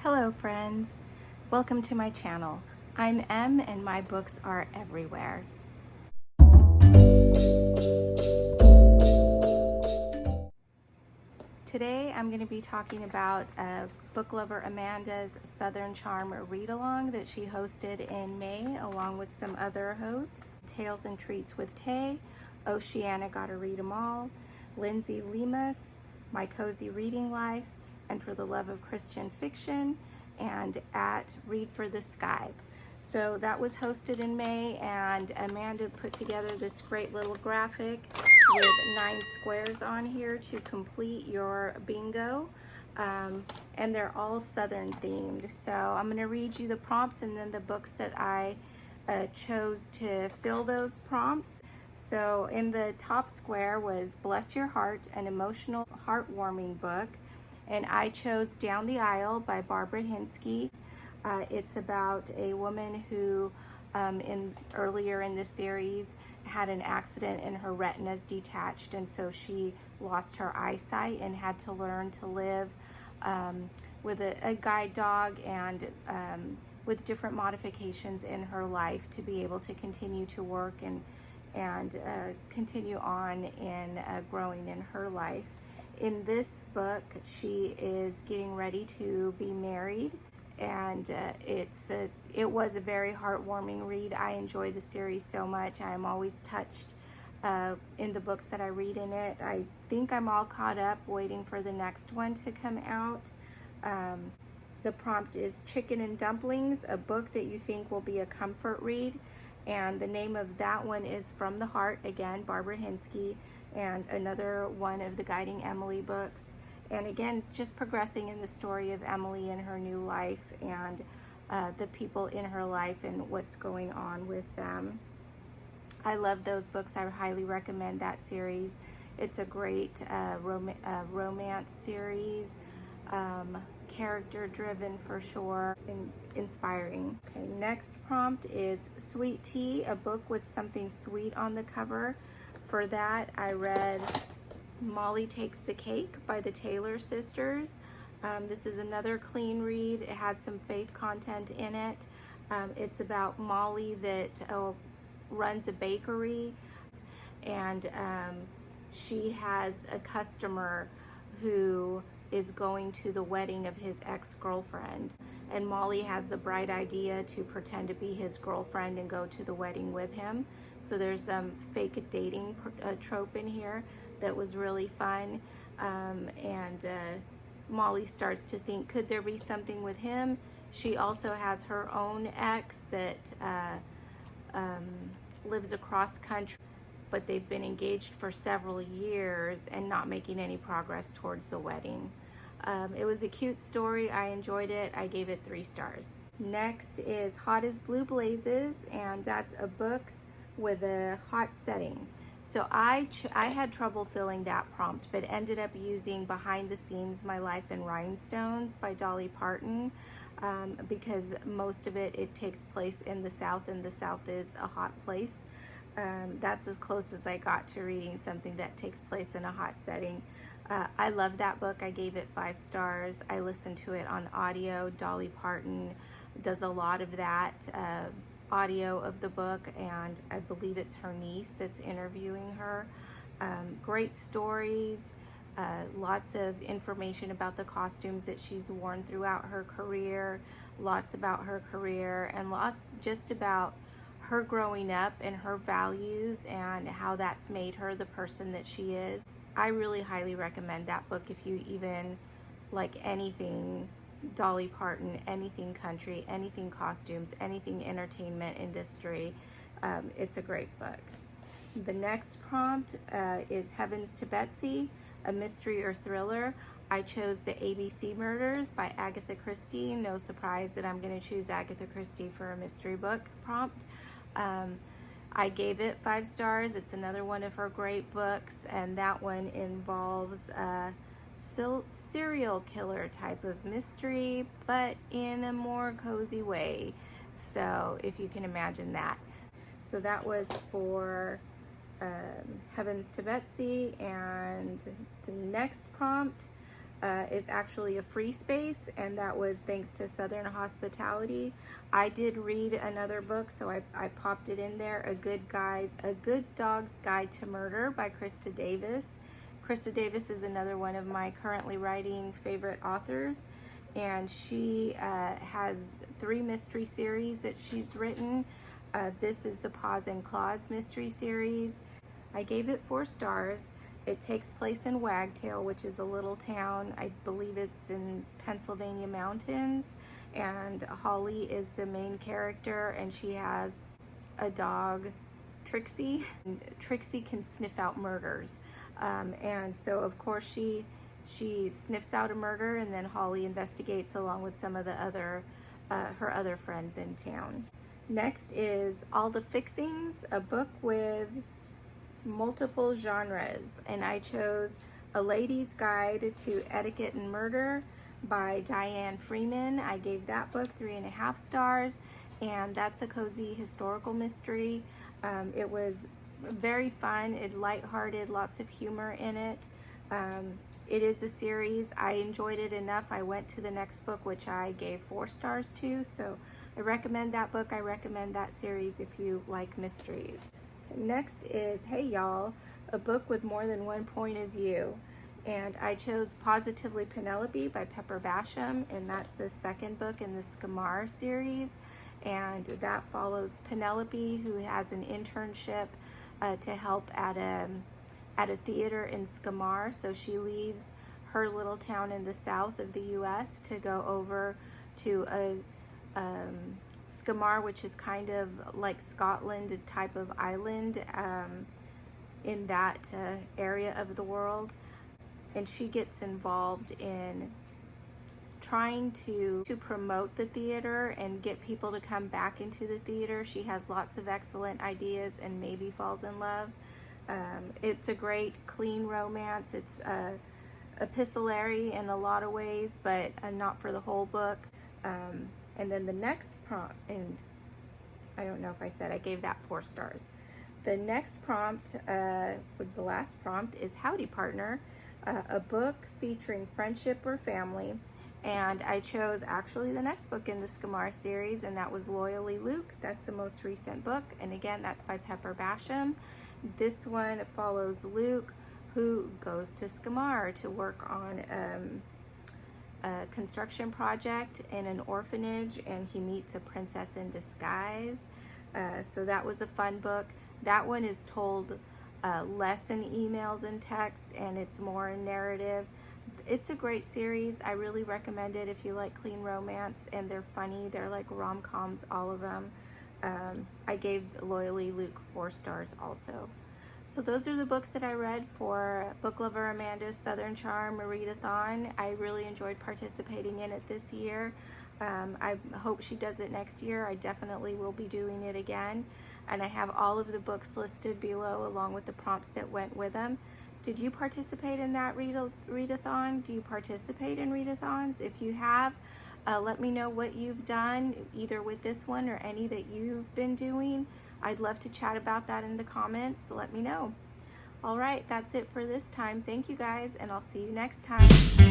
Hello friends, welcome to my channel. I'm Em and my books are everywhere. Today I'm going to be talking about book lover Amanda's Southern Charm Read-Along that she hosted in May along with some other hosts. Tales and Treats with Tay, Oceana Gotta Read 'Em All, Lindsay Lemus, My Cozy Reading Life, and For the Love of Christian Fiction, and at Read for the Sky. So that was hosted in May, and Amanda put together this great little graphic with 9 squares on here to complete your bingo. And they're all Southern themed. So I'm going to read you the prompts and then the books that I chose to fill those prompts. So in the top square was Bless Your Heart, an emotional, heartwarming book. And I chose Down the Aisle by Barbara Hinske. It's about a woman who earlier in the series had an accident and her retinas detached, and so she lost her eyesight and had to learn to live with a guide dog and with different modifications in her life to be able to continue to work and continue on in growing in her life. In this book, she is getting ready to be married, and it was a very heartwarming read. I enjoy the series so much. I am always touched in the books that I read in it. I think I'm all caught up, waiting for the next one to come out. The prompt is Chicken and Dumplings, a book that you think will be a comfort read. And the name of that one is From the Heart, again, Barbara Hinske, and another one of the Guiding Emily books. And again, it's just progressing in the story of Emily and her new life and the people in her life and what's going on with them. I love those books. I highly recommend that series. It's a great romance series, character driven for sure, and inspiring. Okay, next prompt is Sweet Tea, a book with something sweet on the cover. For that, I read Molly Takes the Cake by the Taylor sisters. This is another clean read. It has some faith content in it. It's about Molly that runs a bakery, and she has a customer who is going to the wedding of his ex-girlfriend, and Molly has the bright idea to pretend to be his girlfriend and go to the wedding with him. So there's some fake dating trope in here that was really fun, and Molly starts to think, could there be something with him? She also has her own ex that lives across country, but they've been engaged for several years and not making any progress towards the wedding. It was a cute story. I enjoyed it. I gave it 3 stars. Next is Hot as Blue Blazes, and that's a book with a hot setting. So I had trouble filling that prompt, but ended up using Behind the Scenes, My Life in Rhinestones by Dolly Parton, because most of it takes place in the South, and the South is a hot place. That's as close as I got to reading something that takes place in a hot setting. I love that book. I gave it 5 stars. I listened to it on audio. Dolly Parton does a lot of that audio of the book, and I believe it's her niece that's interviewing her. Great stories, lots of information about the costumes that she's worn throughout her career, lots about her career, and lots just about her growing up and her values and how that's made her the person that she is. I really highly recommend that book if you even like anything Dolly Parton, anything country, anything costumes, anything entertainment industry. It's a great book. The next prompt is Heavens to Betsy, a mystery or thriller. I chose The ABC Murders by Agatha Christie. No surprise that I'm going to choose Agatha Christie for a mystery book prompt. I gave it 5 stars. It's another one of her great books, and that one involves serial killer type of mystery, but in a more cozy way. So if you can imagine that. So that was for Heavens to Betsy. And the next prompt is actually a free space, and that was thanks to Southern Hospitality. I did read another book, so I popped it in there, A Good Dog's Guide to Murder by Krista Davis. Krista Davis is another one of my currently writing favorite authors, and she has 3 mystery series that she's written. This is the Paws and Claws mystery series. I gave it 4 stars. It takes place in Wagtail, which is a little town. I believe it's in Pennsylvania mountains. And Holly is the main character, and she has a dog, Trixie. And Trixie can sniff out murders. And so, of course, she sniffs out a murder, and then Holly investigates along with some of the her other friends in town. Next is All the Fixings, a book with multiple genres, and I chose A Lady's Guide to Etiquette and Murder by Dianne Freeman. I gave that book 3.5 stars, and that's a cozy historical mystery. It was very fun, lighthearted, lots of humor in it. It is a series. I enjoyed it enough. I went to the next book, which I gave 4 stars to, so I recommend that book. I recommend that series if you like mysteries. Next is Hey Y'all, a book with more than one point of view. And I chose Positively Penelope by Pepper Basham, and that's the 2nd book in the Scamar series. And that follows Penelope, who has an internship to help at a theater in Scamar. So she leaves her little town in the south of the U.S. to go over to Scamar, which is kind of like Scotland, a type of island in that area of the world. And she gets involved in trying to promote the theater and get people to come back into the theater. She has lots of excellent ideas and maybe falls in love. It's a great, clean romance. It's epistolary in a lot of ways, but not for the whole book. And then the next prompt, and I don't know if I said I gave that 4 stars. The next prompt, with the last prompt, is Howdy Partner, a book featuring friendship or family. And I chose actually the next book in the Scamar series, and that was Loyally Luke. That's the most recent book, and again, that's by Pepper Basham. This one follows Luke, who goes to Scamar to work on a construction project in an orphanage, and he meets a princess in disguise. So that was a fun book. That one is told less in emails and text, and it's more in narrative. It's a great series. I really recommend it if you like clean romance, and they're funny. They're like rom-coms, all of them. I gave Loyally Luke 4 stars also. So those are the books that I read for Book Lover Amanda's Southern Charm Readathon. I really enjoyed participating in it this year. I hope she does it next year. I definitely will be doing it again. And I have all of the books listed below along with the prompts that went with them. Did you participate in that readathon? Do you participate in readathons? If you have, let me know what you've done, either with this one or any that you've been doing. I'd love to chat about that in the comments. Let me know. All right, that's it for this time. Thank you guys, and I'll see you next time.